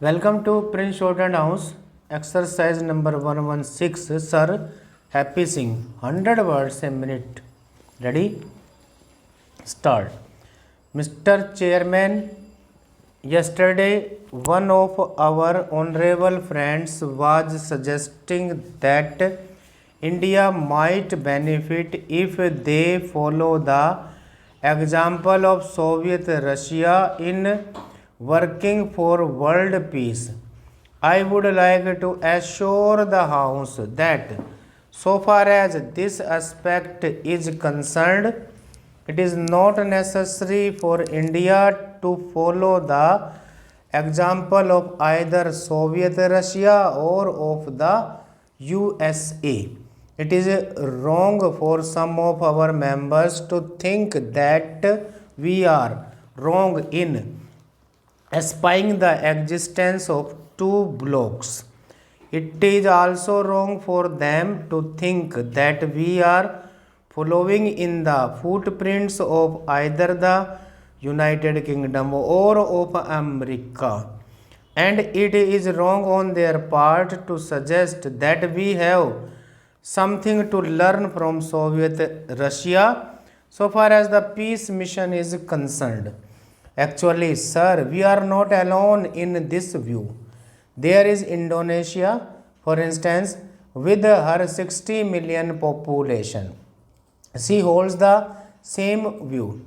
Welcome to Prince Jordan House, exercise number 116. Sir, happy sing 100 words a minute. Ready? Start. Mr. Chairman, yesterday one of our honorable friends was suggesting that India might benefit if they follow the example of Soviet Russia in working for world peace. I would like to assure the House that, so far as this aspect is concerned, it is not necessary for India to follow the example of either Soviet Russia or of the USA. It is wrong for some of our members to think that we are wrong in espying the existence of two blocks. It is also wrong for them to think that we are following in the footprints of either the United Kingdom or of America. And it is wrong on their part to suggest that we have something to learn from Soviet Russia so far as the peace mission is concerned. Actually, sir, we are not alone in this view. There is Indonesia, for instance, with her 60 million population. She holds the same view.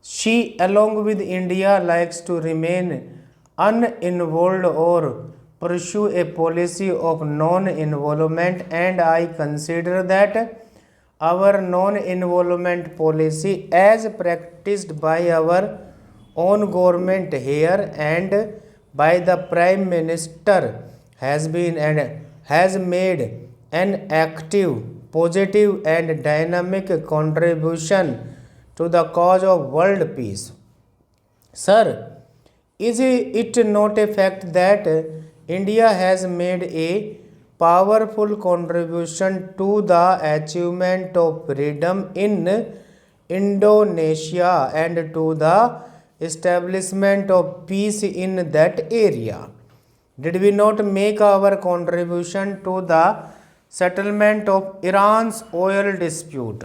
She, along with India, likes to remain uninvolved or pursue a policy of non involvement, and I consider that our non involvement policy, as practiced by our own government here and by the Prime Minister, has been and has made an active, positive, and dynamic contribution to the cause of world peace. Sir, is it not a fact that India has made a powerful contribution to the achievement of freedom in Indonesia and to the establishment of peace in that area? Did we not make our contribution to the settlement of Iran's oil dispute?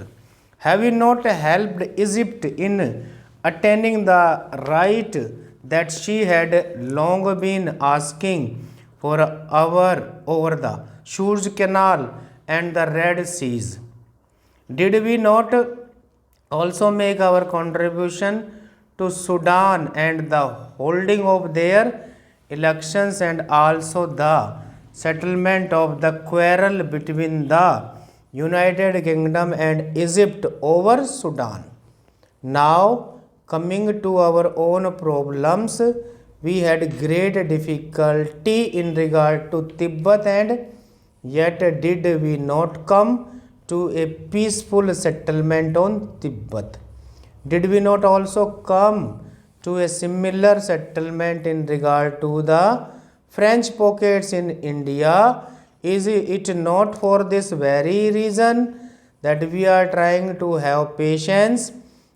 Have we not helped Egypt in attaining the right that she had long been asking for over the Suez Canal and the Red Seas? Did we not also make our contribution to Sudan and the holding of their elections and also the settlement of the quarrel between the United Kingdom and Egypt over Sudan? Now, coming to our own problems, we had great difficulty in regard to Tibet, and yet did we not come to a peaceful settlement on Tibet? Did we not also come to a similar settlement in regard to the French pockets in India? Is it not for this very reason that we are trying to have patience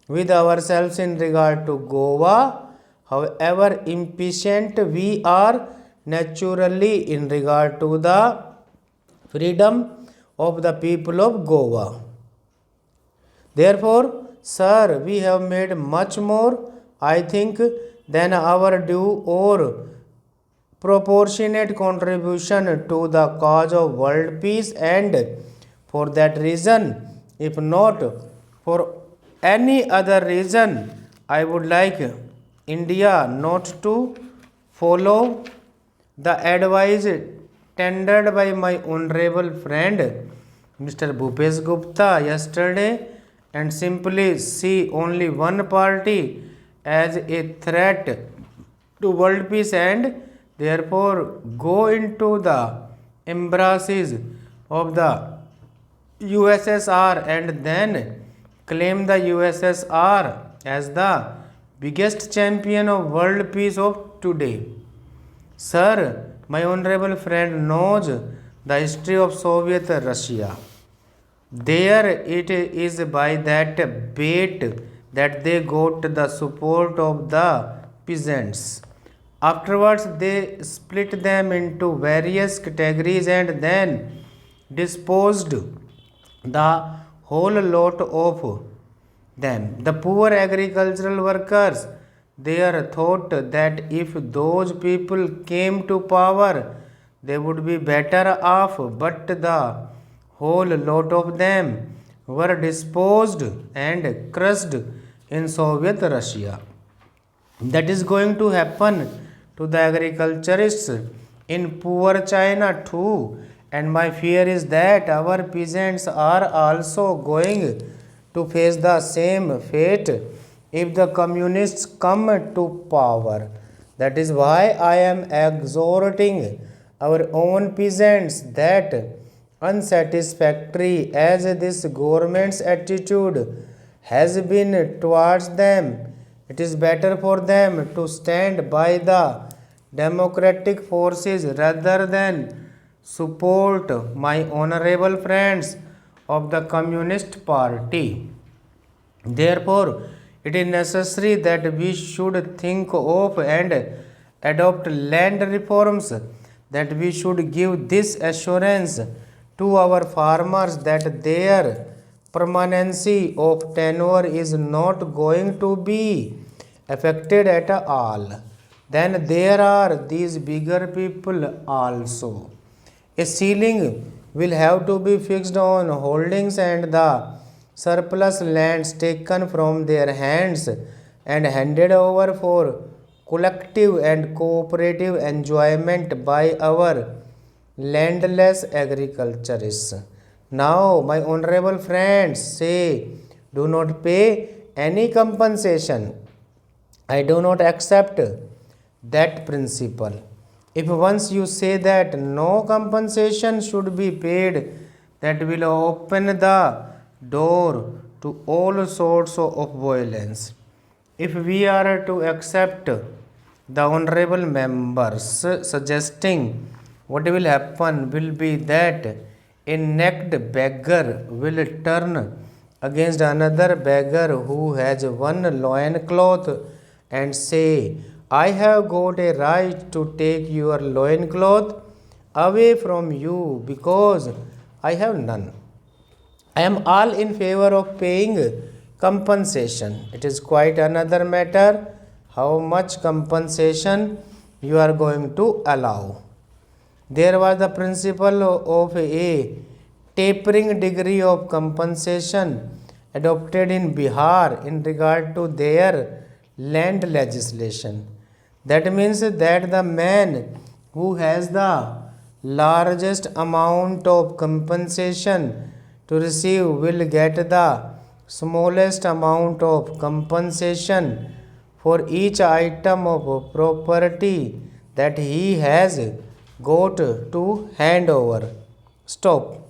with ourselves in regard to Goa, however impatient we are naturally in regard to the freedom of the people of Goa? Therefore, sir, we have made much more, I think, than our due or proportionate contribution to the cause of world peace, and for that reason, if not for any other reason, I would like India not to follow the advice tendered by my honorable friend Mr. Bhupesh Gupta yesterday and simply see only one party as a threat to world peace and therefore go into the embraces of the USSR and then claim the USSR as the biggest champion of world peace of today. Sir, my honorable friend knows the history of Soviet Russia. There it is by that bait that they got the support of the peasants. Afterwards, they split them into various categories and then disposed the whole lot of them. The poor agricultural workers there thought that if those people came to power, they would be better off, but the whole lot of them were disposed and crushed in Soviet Russia. That is going to happen to the agriculturists in poor China too. And my fear is that our peasants are also going to face the same fate if the communists come to power. That is why I am exhorting our own peasants that unsatisfactory as this government's attitude has been towards them, it is better for them to stand by the democratic forces rather than support my honorable friends of the Communist Party. Therefore, it is necessary that we should think of and adopt land reforms, that we should give this assurance to our farmers that their permanency of tenure is not going to be affected at all. Then there are these bigger people also. A ceiling will have to be fixed on holdings and the surplus lands taken from their hands and handed over for collective and cooperative enjoyment by our landless agriculturists. Now, my honorable friends say, do not pay any compensation. I do not accept that principle. If once you say that no compensation should be paid, that will open the door to all sorts of violence. If we are to accept the honorable members suggesting, what will happen will be that a naked beggar will turn against another beggar who has one loincloth and say, I have got a right to take your loincloth away from you because I have none. I am all in favor of paying compensation. It is quite another matter how much compensation you are going to allow. There was the principle of a tapering degree of compensation adopted in Bihar in regard to their land legislation. That means that the man who has the largest amount of compensation to receive will get the smallest amount of compensation for each item of property that he has got to hand over. Stop.